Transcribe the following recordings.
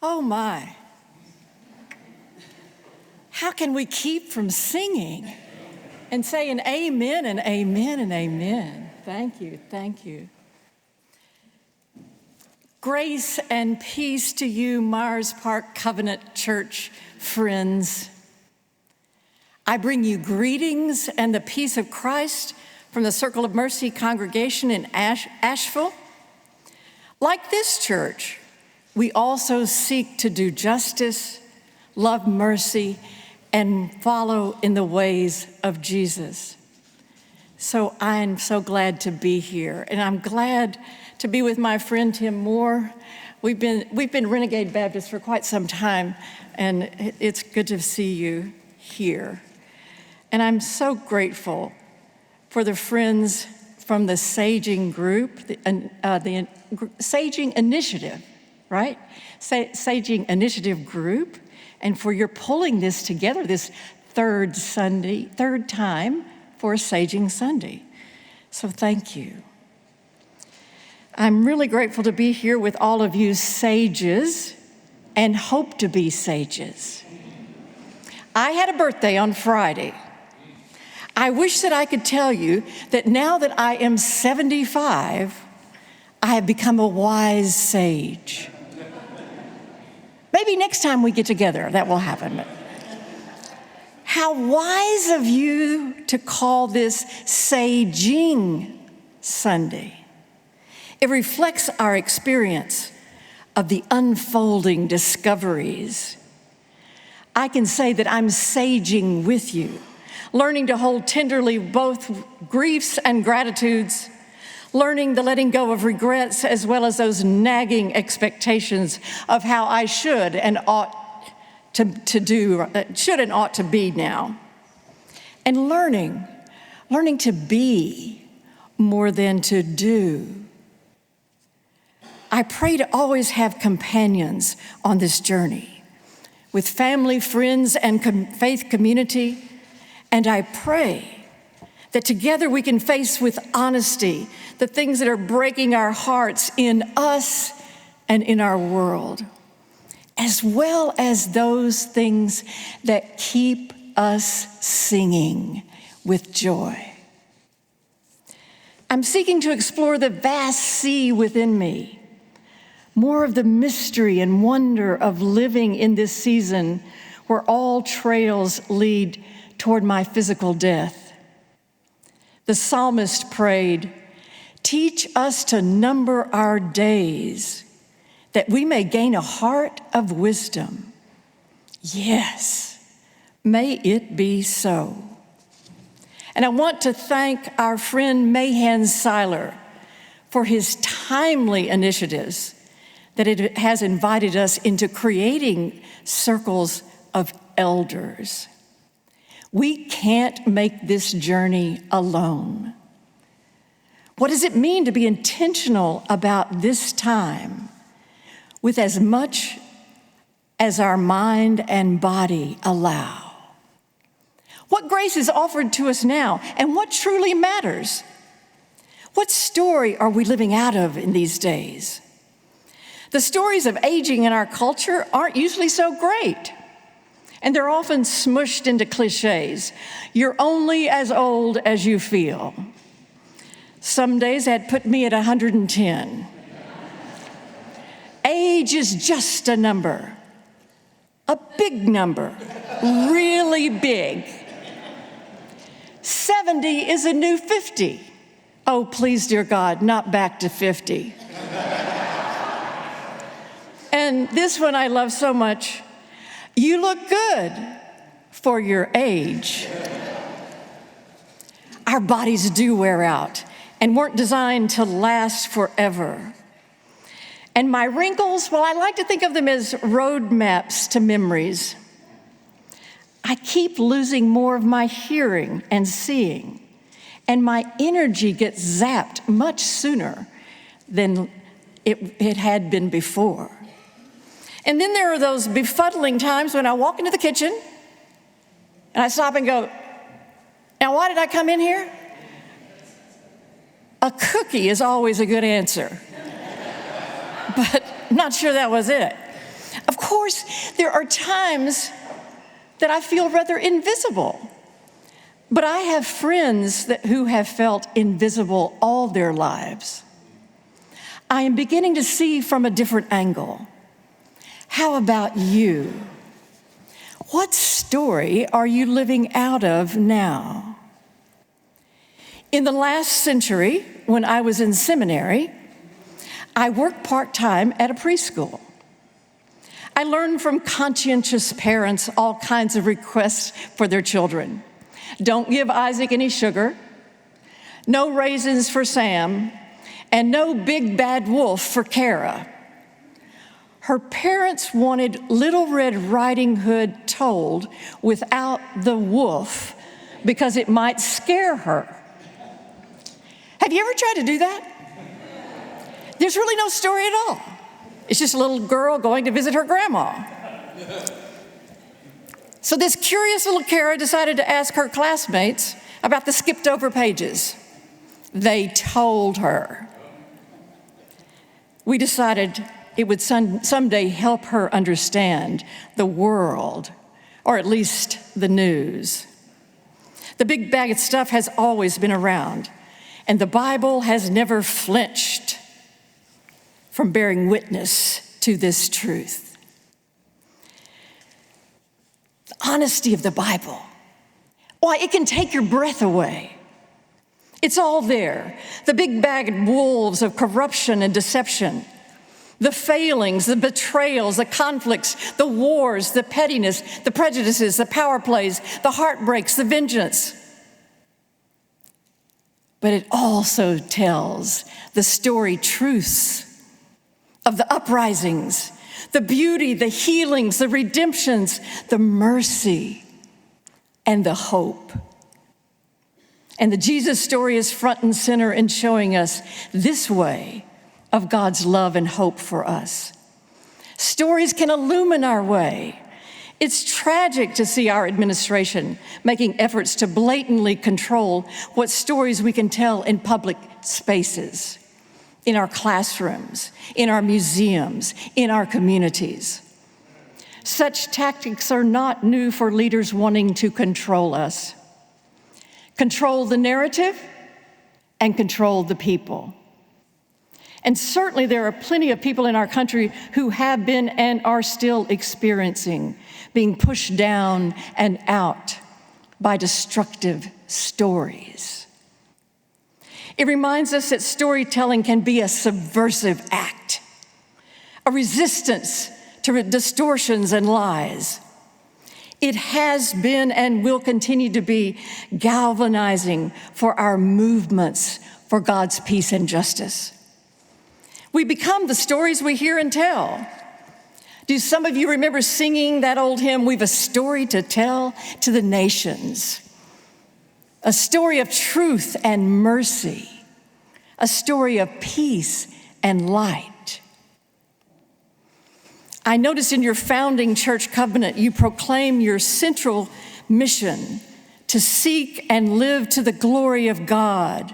Oh my. How can we keep from singing and saying amen and amen and amen? Thank you, thank you. Grace and peace to you, Myers Park Covenant Church friends. I bring you greetings and the peace of Christ from the Circle of Mercy congregation in Asheville. Like this church, we also seek to do justice, love mercy, and follow in the ways of Jesus. So I'm so glad to be here, and I'm glad to be with my friend Tim Moore. We've been Renegade Baptists for quite some time, and it's good to see you here. And I'm so grateful for the friends from the Saging group, the Saging Initiative, right? Saging Initiative group, and for your pulling this together this third time for Saging Sunday. So thank you. I'm really grateful to be here with all of you sages and hope to be sages. I had a birthday on Friday. I wish that I could tell you that now that I am 75, I have become a wise sage. Maybe next time we get together, that will happen. How wise of you to call this Saging Sunday. It reflects our experience of the unfolding discoveries. I can say that I'm saging with you, learning to hold tenderly both griefs and gratitudes, learning the letting go of regrets as well as those nagging expectations of how I should and ought to be now. And learning to be more than to do. I pray to always have companions on this journey with family, friends, and faith community. And I pray that together we can face with honesty the things that are breaking our hearts in us and in our world, as well as those things that keep us singing with joy. I'm seeking to explore the vast sea within me, more of the mystery and wonder of living in this season where all trails lead toward my physical death. The psalmist prayed, "Teach us to number our days, that we may gain a heart of wisdom." Yes, may it be so. And I want to thank our friend Mahan Seiler for his timely initiatives that it has invited us into creating circles of elders. We can't make this journey alone. What does it mean to be intentional about this time with as much as our mind and body allow? What grace is offered to us now, and what truly matters? What story are we living out of in these days? The stories of aging in our culture aren't usually so great, and they're often smushed into cliches. You're only as old as you feel. Some days that put me at 110. Age is just a number, a big number, really big. 70 is a new 50. Oh, please, dear God, not back to 50. And this one I love so much. You look good for your age. Our bodies do wear out and weren't designed to last forever. And my wrinkles, well, I like to think of them as road maps to memories. I keep losing more of my hearing and seeing, and my energy gets zapped much sooner than it had been before. And then there are those befuddling times when I walk into the kitchen and I stop and go, now why did I come in here? A cookie is always a good answer. But I'm not sure that was it. Of course, there are times that I feel rather invisible. But I have friends who have felt invisible all their lives. I am beginning to see from a different angle. How about you? What story are you living out of now? In the last century, when I was in seminary, I worked part-time at a preschool. I learned from conscientious parents all kinds of requests for their children. Don't give Isaac any sugar, no raisins for Sam, and no big bad wolf for Kara. Her parents wanted Little Red Riding Hood told without the wolf because it might scare her. Have you ever tried to do that? There's really no story at all. It's just a little girl going to visit her grandma. So this curious little Kara decided to ask her classmates about the skipped over pages. They told her. We decided it would someday help her understand the world, or at least the news. The big bag of stuff has always been around, and the Bible has never flinched from bearing witness to this truth. The honesty of the Bible. Why, it can take your breath away. It's all there. The big bag of wolves of corruption and deception, the failings, the betrayals, the conflicts, the wars, the pettiness, the prejudices, the power plays, the heartbreaks, the vengeance. But it also tells the story truths of the uprisings, the beauty, the healings, the redemptions, the mercy, and the hope. And the Jesus story is front and center in showing us this way of God's love and hope for us. Stories can illumine our way. It's tragic to see our administration making efforts to blatantly control what stories we can tell in public spaces, in our classrooms, in our museums, in our communities. Such tactics are not new for leaders wanting to control us. Control the narrative and control the people. And certainly there are plenty of people in our country who have been and are still experiencing being pushed down and out by destructive stories. It reminds us that storytelling can be a subversive act, a resistance to distortions and lies. It has been and will continue to be galvanizing for our movements for God's peace and justice. We become the stories we hear and tell. Do some of you remember singing that old hymn, "We've a story to tell to the nations"? A story of truth and mercy, a story of peace and light. I noticed in your founding church covenant, you proclaim your central mission to seek and live to the glory of God,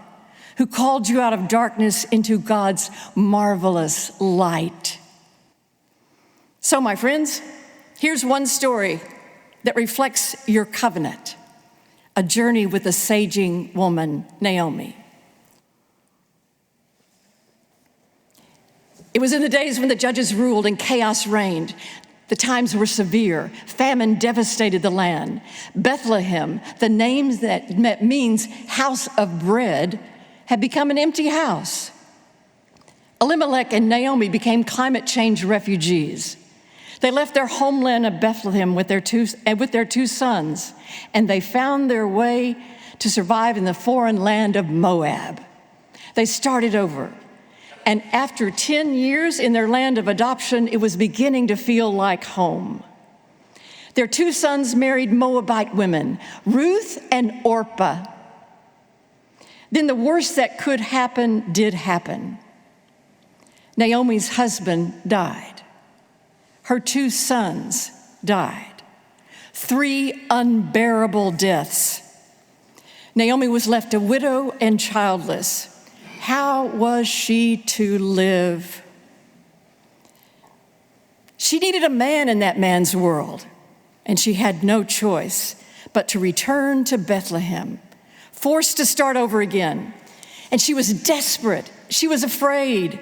who called you out of darkness into God's marvelous light. So, my friends, here's one story that reflects your covenant, a journey with a saging woman, Naomi. It was in the days when the judges ruled and chaos reigned. The times were severe. Famine devastated the land. Bethlehem, the name that means house of bread, had become an empty house. Elimelech and Naomi became climate change refugees. They left their homeland of Bethlehem with their two sons, and they found their way to survive in the foreign land of Moab. They started over. And after 10 years in their land of adoption, it was beginning to feel like home. Their two sons married Moabite women, Ruth and Orpah. Then the worst that could happen did happen. Naomi's husband died. Her two sons died. 3 unbearable deaths. Naomi was left a widow and childless. How was she to live? She needed a man in that man's world, and she had no choice but to return to Bethlehem, forced to start over again. And she was desperate. She was afraid.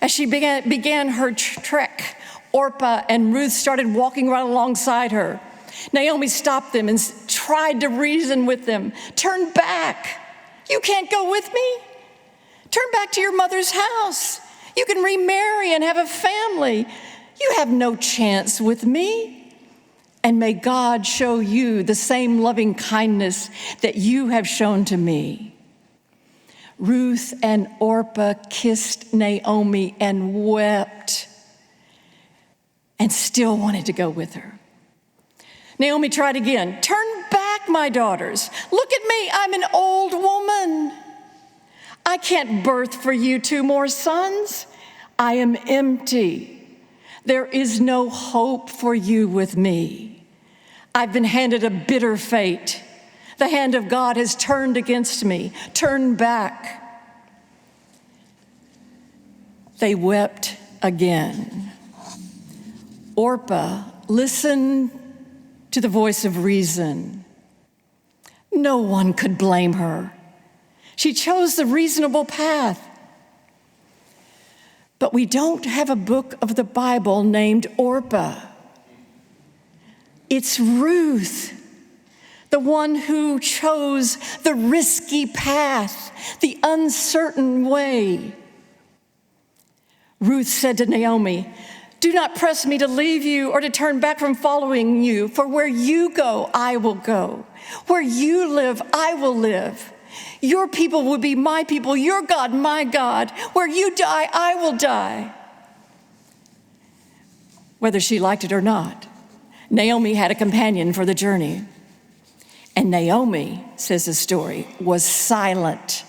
As she began her trek, Orpah and Ruth started walking right alongside her. Naomi stopped them and tried to reason with them. Turn back. You can't go with me. Turn back to your mother's house. You can remarry and have a family. You have no chance with me. And may God show you the same loving kindness that you have shown to me. Ruth and Orpah kissed Naomi and wept and still wanted to go with her. Naomi tried again. Turn back, my daughters. Look at me. I'm an old woman. I can't birth for you 2 more sons. I am empty. There is no hope for you with me. I've been handed a bitter fate. The hand of God has turned against me. Turn back. They wept again. Orpah listened to the voice of reason. No one could blame her. She chose the reasonable path. But we don't have a book of the Bible named Orpah. It's Ruth, the one who chose the risky path, the uncertain way. Ruth said to Naomi, do not press me to leave you or to turn back from following you, for where you go, I will go. Where you live, I will live. Your people will be my people, your God, my God. Where you die, I will die. Whether she liked it or not, Naomi had a companion for the journey. And Naomi, says the story, was silent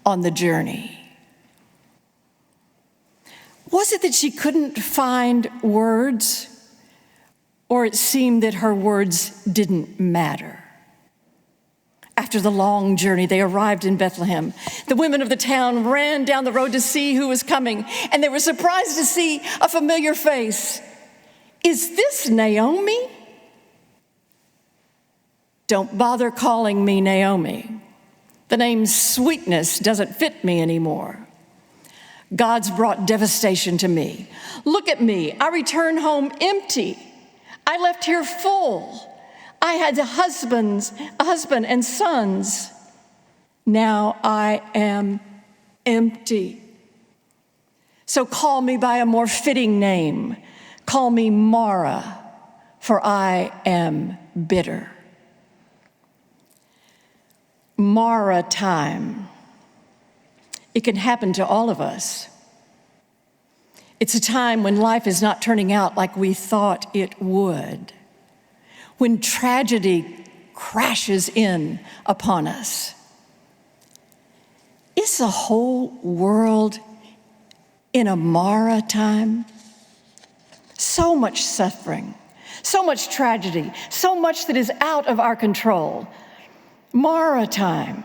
on the journey. Was it that she couldn't find words, or it seemed that her words didn't matter? After the long journey, they arrived in Bethlehem. The women of the town ran down the road to see who was coming, and they were surprised to see a familiar face. Is this Naomi? Don't bother calling me Naomi. The name Sweetness doesn't fit me anymore. God's brought devastation to me. Look at me. I returned home empty. I left here full. I had a husband and sons. Now I am empty. So call me by a more fitting name. Call me Mara, for I am bitter. Mara time. It can happen to all of us. It's a time when life is not turning out like we thought it would. When tragedy crashes in upon us. Is the whole world in a Mara time? So much suffering, so much tragedy, so much that is out of our control. Mara time.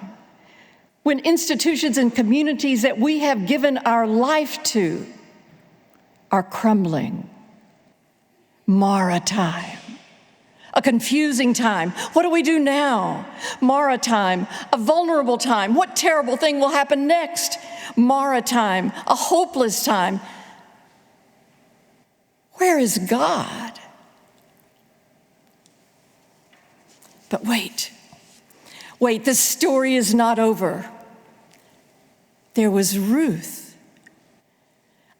When institutions and communities that we have given our life to are crumbling. Mara time. A confusing time. What do we do now? Mara time. A vulnerable time. What terrible thing will happen next? Mara time. A hopeless time. Where is God? But wait, the story is not over. There was Ruth.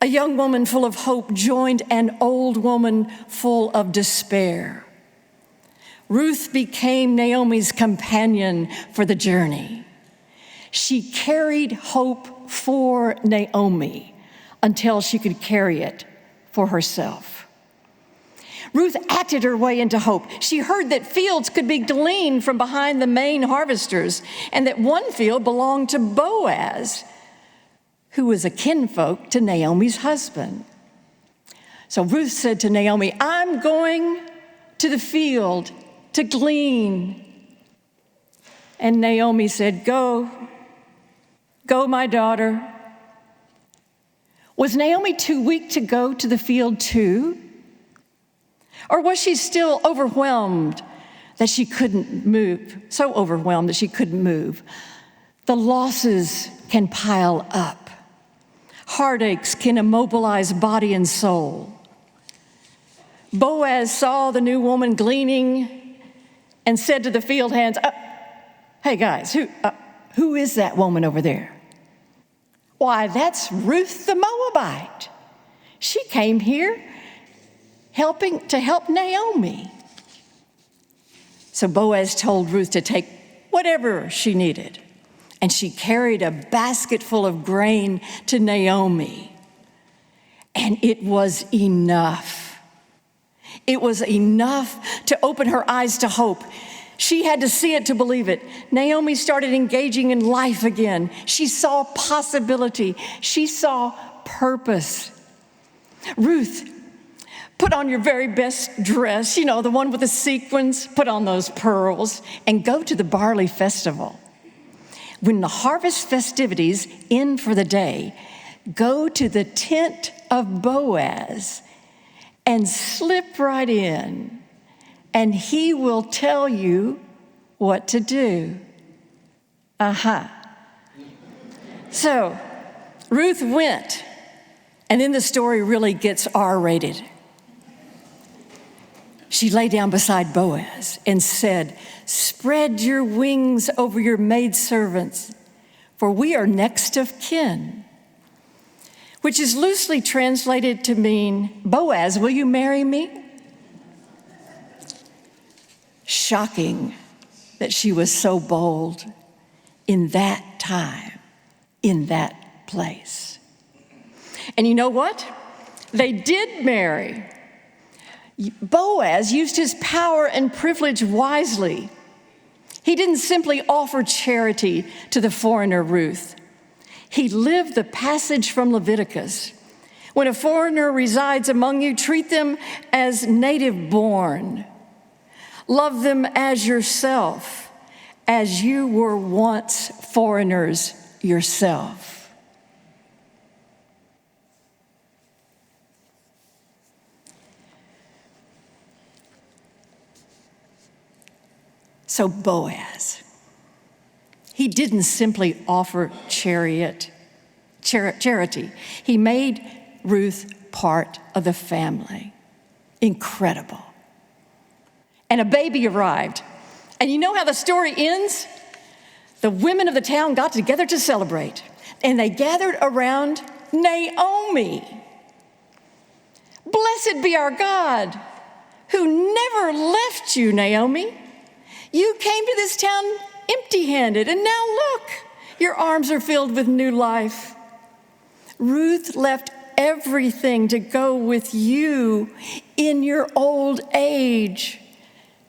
A young woman full of hope joined an old woman full of despair. Ruth became Naomi's companion for the journey. She carried hope for Naomi until she could carry it for herself. Ruth acted her way into hope. She heard that fields could be gleaned from behind the main harvesters, and that one field belonged to Boaz, who was a kinfolk to Naomi's husband. So Ruth said to Naomi, I'm going to the field to glean. And Naomi said, Go, my daughter. Was Naomi too weak to go to the field too? Or was she still overwhelmed that she couldn't move? So overwhelmed that she couldn't move. The losses can pile up. Heartaches can immobilize body and soul. Boaz saw the new woman gleaning and said to the field hands, "Hey guys, who is that woman over there?" "Why, that's Ruth the Moabite. She came here to help Naomi." So Boaz told Ruth to take whatever she needed, and she carried a basket full of grain to Naomi. And it was enough. It was enough to open her eyes to hope. She had to see it to believe it. Naomi started engaging in life again. She saw possibility. She saw purpose. "Ruth, put on your very best dress, the one with the sequins, put on those pearls, and go to the barley festival. When the harvest festivities end for the day, go to the tent of Boaz and slip right in, and he will tell you what to do." So Ruth went, and then the story really gets R-rated. She lay down beside Boaz and said, "Spread your wings over your maidservants, for we are next of kin," which is loosely translated to mean, "Boaz, will you marry me?" Shocking that she was so bold in that time, in that place. And you know what? They did marry. Boaz used his power and privilege wisely. He didn't simply offer charity to the foreigner Ruth. He lived the passage from Leviticus. When a foreigner resides among you, treat them as native born. Love them as yourself, as you were once foreigners yourself. So Boaz, he didn't simply offer charity. He made Ruth part of the family. Incredible. And a baby arrived. And you know how the story ends? The women of the town got together to celebrate, and they gathered around Naomi. "Blessed be our God, who never left you, Naomi. You came to this town empty-handed, and now look, your arms are filled with new life." Ruth left everything to go with you in your old age,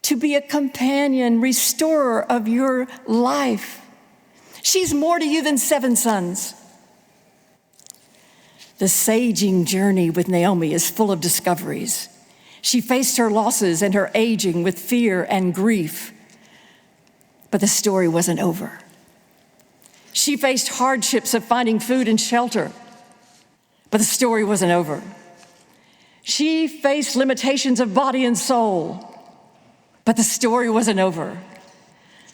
to be a companion, restorer of your life. She's more to you than 7 sons. The saging journey with Naomi is full of discoveries. She faced her losses and her aging with fear and grief. But the story wasn't over. She faced hardships of finding food and shelter, but the story wasn't over. She faced limitations of body and soul, but the story wasn't over.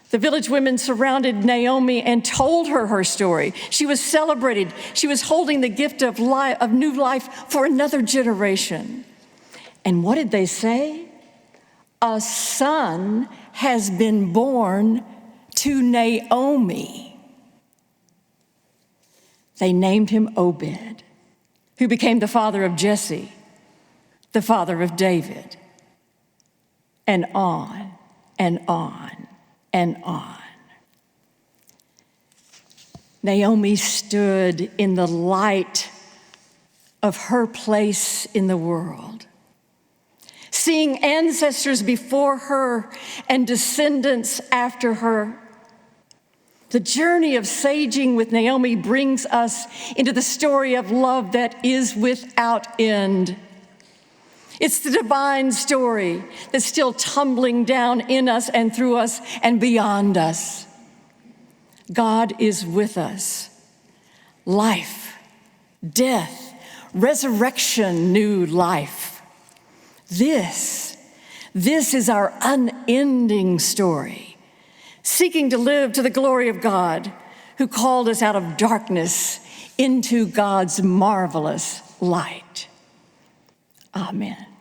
The village women surrounded Naomi and told her her story. She was celebrated. She was holding the gift of new life for another generation. And what did they say? A son has been born to Naomi. They named him Obed, who became the father of Jesse, the father of David, and on and on and on. Naomi stood in the light of her place in the world, seeing ancestors before her and descendants after her. The journey of saging with Naomi brings us into the story of love that is without end. It's the divine story that's still tumbling down in us and through us and beyond us. God is with us. Life, death, resurrection, new life. This This is our unending story, seeking to live to the glory of God, who called us out of darkness into God's marvelous light. Amen.